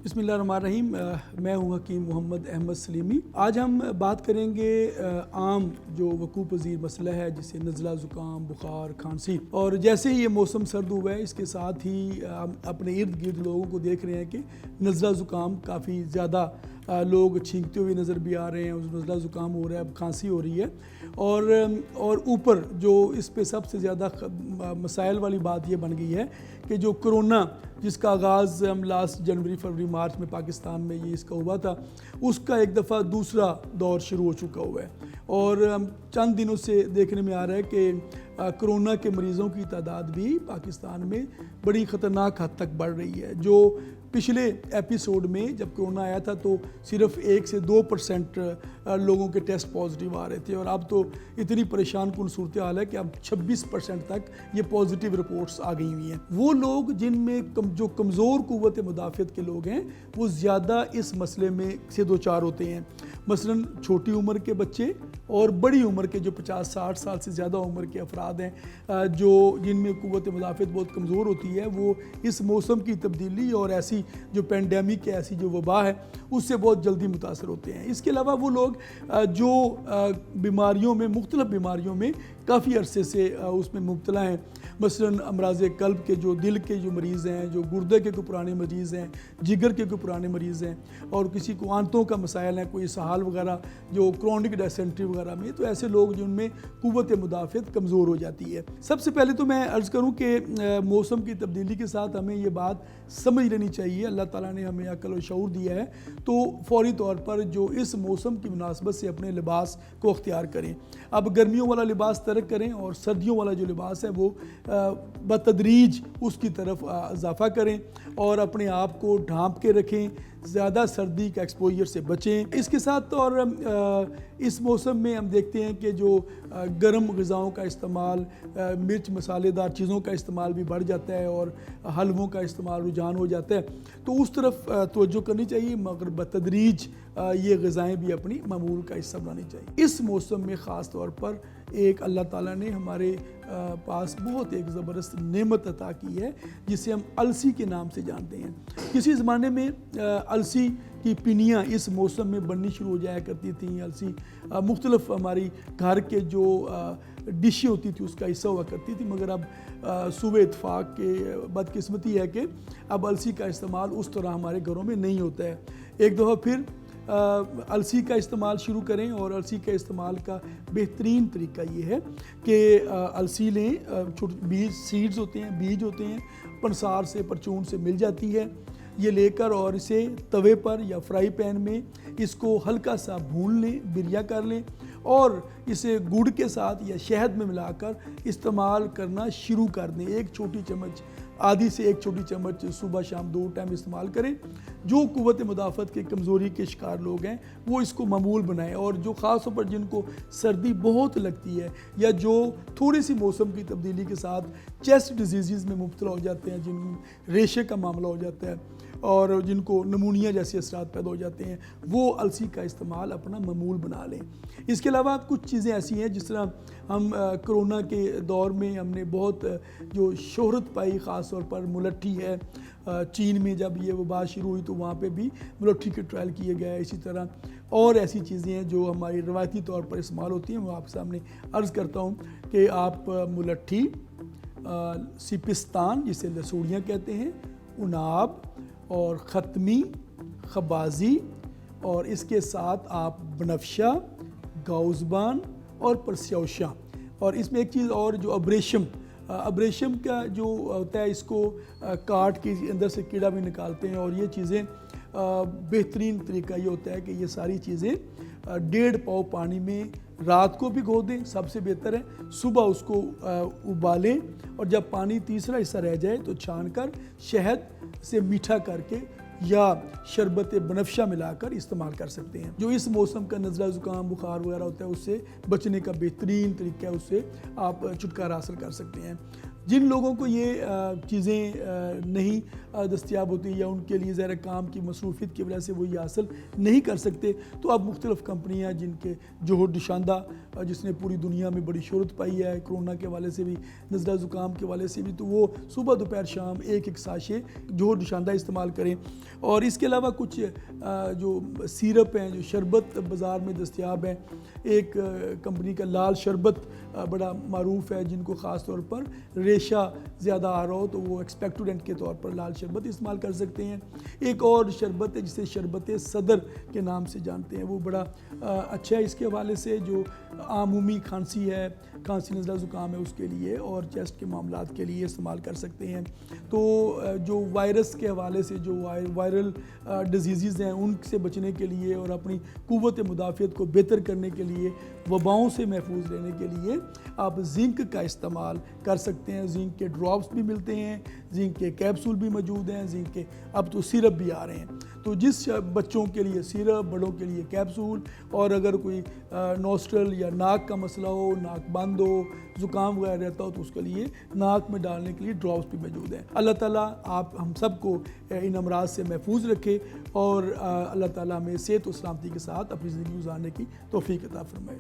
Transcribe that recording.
बिस्मिल्लाहिर्रहमानिर्रहीम। मैं हूँ हकीम मोहम्मद अहमद सलीमी। आज हम बात करेंगे आम जो वकूअ पज़ीर मसला है जिसे नज़ला, ज़ुकाम, बुखार, खांसी। और जैसे ही ये मौसम सर्द हुआ है इसके साथ ही हम अपने इर्द गिर्द लोगों को देख रहे हैं कि नज़ला ज़ुकाम काफ़ी ज़्यादा लोग छींकते हुए नज़र भी आ रहे हैं। उस नज़ला ज़ुकाम हो रहा है, अब खांसी हो रही है। और ऊपर जो इस पे सबसे ज़्यादा मसाइल वाली बात ये बन गई है कि जो कोरोना जिसका आगाज़ हम लास्ट जनवरी, फरवरी, मार्च में पाकिस्तान में ये इसका हुआ था, उसका एक दफ़ा दूसरा दौर शुरू हो चुका हुआ है। और चंद दिनों से देखने में आ रहा है कि कोरोना के मरीज़ों की तादाद भी पाकिस्तान में बड़ी ख़तरनाक हद तक बढ़ रही है। जो पिछले एपिसोड में जब कोरोना आया था तो सिर्फ 1 से 2% लोगों के टेस्ट पॉजिटिव आ रहे थे, और अब तो इतनी परेशान कुन सूरत हाल है कि अब 26% तक ये पॉजिटिव रिपोर्ट्स आ गई हुई हैं। वो लोग जिनमें जो कमज़ोर क़ुव्वत मुदाफ़ियत के लोग हैं वो ज़्यादा इस मसले में से दो चार होते हैं। मसलन छोटी उम्र के बच्चे और बड़ी उम्र के जो 50-60 साल से ज़्यादा उम्र के अफराद हैं, जो जिनमें क़ुव्वत मुदाफ़ियत बहुत कमज़ोर होती है, वो इस मौसम की तब्दीली और ऐसी जो पेंडेमिक है, ऐसी जो वबा है, उससे बहुत जल्दी मुतासर होते हैं। इसके अलावा वो लोग जो बीमारियों में, मुख्तलिफ़ बीमारियों में काफ़ी अरसे से उसमें मुब्तला हैं, मसलन अमराज़ क़ल्ब के जो दिल के जो मरीज़ हैं, जो गुर्दे के कोई पुराने मरीज़ हैं, जिगर के कोई पुराने मरीज़ हैं, और किसी को आंतों का मसाइल है, कोई इसहाल वगैरह जो क्रॉनिक डायसेंट्री वगैरह में, तो ऐसे लोग जिनमें क़ुव्वत मुदाफ़ियत कमज़ोर हो जाती है। सबसे पहले तो मैं अर्ज़ करूँ कि मौसम की तब्दीली के साथ हमें ये बात समझ लेनी चाहिए, अल्लाह ताला ने हमें अक्ल और शऊर दिया है, तो फ़ौरी तौर पर जो इस मौसम की मुनासबत से अपने लिबास को अख्तियार करें। अब गर्मियों वाला लिबास तर्क करें और सर्दियों वाला जो लिबास है वो बतदरीज उसकी तरफ इजाफ़ा करें और अपने आप को ढांप के रखें, ज़्यादा सर्दी का एक्सपोजर से बचें। इसके साथ और इस मौसम में हम देखते हैं कि जो गर्म ग़िज़ाओं का इस्तेमाल, मिर्च मसालेदार चीज़ों का इस्तेमाल भी बढ़ जाता है और हलवों का इस्तेमाल रुझान हो जाता है, तो उस तरफ तवज्जो करनी चाहिए, मगर बतदरीज ये ग़िज़ाएँ भी अपनी मामूल का हिस्सा बनानी चाहिए। इस मौसम में ख़ास तौर पर एक अल्लाह ताला ने हमारे पास बहुत एक ज़बरदस्त नेमत अता की है जिसे हम अलसी के नाम से जानते हैं। किसी ज़माने में अलसी की पिनियाँ इस मौसम में बननी शुरू हो जाया करती थी। अलसी मुख्तलिफ़ हमारी घर के जो डिशें होती थी उसका हिस्सा हुआ करती थी, मगर अब सूबे इत्तेफाक के बदकिस्मती है कि अब अलसी का इस्तेमाल उस तरह हमारे घरों में नहीं होता है। एक दफ़ा फिर अलसी का इस्तेमाल शुरू करें, और अलसी का इस्तेमाल का बेहतरीन तरीका ये है कि अलसी लें, छोटे बीज, सीड्स होते हैं, बीज होते हैं, पंसार से, परचून से मिल जाती है, ये लेकर और इसे तवे पर या फ्राई पैन में इसको हल्का सा भून लें, बिरिया कर लें, और इसे गुड़ के साथ या शहद में मिलाकर इस्तेमाल करना शुरू कर दें। एक छोटी चम्मच, आधी से एक छोटी चम्मच सुबह शाम 2 टाइम इस्तेमाल करें। जो क़ुव्वत मुदाफ़त के कमज़ोरी के शिकार लोग हैं वो इसको मामूल बनाएं, और जो ख़ास तौर पर जिनको सर्दी बहुत लगती है या जो थोड़ी सी मौसम की तब्दीली के साथ चेस्ट डिजीज़ में मुब्तला हो जाते हैं, जिन रेशे का मामला हो जाता है और जिनको नमूनिया जैसे असरात पैदा हो जाते हैं, वो अलसी का इस्तेमाल अपना मामूल बना लें। इसके अलावा कुछ चीज़ें ऐसी हैं जिस तरह हम कोरोना के दौर में हमने बहुत जो शोहरत पाई, ख़ास तौर पर मुलट्ठी है। चीन में जब ये वबा शुरू हुई तो वहाँ पे भी मुलट्ठी के ट्रायल किए गए। इसी तरह और ऐसी चीज़ें हैं जो हमारी रवायती तौर पर इस्तेमाल होती हैं। मैं आपके सामने अर्ज़ करता हूँ कि आप मुलट्ठी, सिपिस्तान जिसे लसूड़ियाँ कहते हैं, उनाब और ख़त्मी, खबाजी, और इसके साथ आप बनफशा, गाउज़बान और परस्यौशा, और इसमें एक चीज़ और जो अब्रेशम का जो होता है, इसको काट के अंदर से कीड़ा भी निकालते हैं। और ये चीज़ें बेहतरीन तरीका ये होता है कि ये सारी चीज़ें 1.5 पाव पानी में रात को भिगो दें, सबसे बेहतर है। सुबह उसको उबालें, और जब पानी तीसरा हिस्सा रह जाए तो छान कर शहद से मीठा करके या शरबत बनफशा मिलाकर इस्तेमाल कर सकते हैं। जो इस मौसम का नज़ला, ज़ुकाम, बुखार वगैरह होता है उससे बचने का बेहतरीन तरीका है, उससे आप छुटकारा हासिल कर सकते हैं। جن لوگوں کو یہ چیزیں نہیں دستیاب ہوتی یا ان کے لیے ظاہر کام کی مصروفیت کی وجہ سے وہ یہ حاصل نہیں کر سکتے، تو اب مختلف کمپنیاں جن کے جوہر ڈشاندہ جس نے پوری دنیا میں بڑی شہرت پائی ہے کرونا کے حوالے سے بھی، نزلہ زکام کے حوالے سے بھی، تو وہ صبح دوپہر شام ایک ساشے جوہر ڈشاندہ استعمال کریں۔ اور اس کے علاوہ کچھ جو سیرپ ہیں، جو شربت بازار میں دستیاب ہیں، ایک کمپنی کا لال شربت بڑا معروف ہے، جن کو خاص طور پر ریشہ زیادہ آ رہا ہو تو وہ ایکسپیکٹوڈنٹ کے طور پر لال شربت استعمال کر سکتے ہیں۔ ایک اور شربت ہے جسے شربت صدر کے نام سے جانتے ہیں، وہ بڑا اچھا ہے اس کے حوالے سے، جو عمومی کھانسی ہے، کھانسی نزلہ زکام ہے اس کے لیے اور چیسٹ کے معاملات کے لیے استعمال کر سکتے ہیں۔ تو جو وائرس کے حوالے سے جو وائرل ڈیزیزز ہیں ان سے بچنے کے لیے اور اپنی قوت مدافعت کو بہتر کرنے کے لیے، وباؤں سے محفوظ رہنے کے لیے آپ زنک کا استعمال کر سکتے ہیں۔ زنک کے ڈراپس بھی ملتے ہیں، زنک کے کیپسول بھی موجود ہیں، زنک کے اب تو سیرپ بھی آ رہے ہیں۔ تو جس بچوں کے لیے سیرپ، بڑوں کے لیے کیپسول، اور اگر کوئی نوسٹرل یا ناک کا مسئلہ ہو، ناک بند ہو، زکام وغیرہ رہتا ہو تو اس کے لیے ناک میں ڈالنے کے لیے ڈراپس بھی موجود ہیں۔ اللہ تعالیٰ آپ ہم سب کو ان امراض سے محفوظ رکھے اور اللہ تعالیٰ ہمیں صحت و سلامتی کے ساتھ اپنی زندگی گزارنے کی توفیق عطا فرمائے۔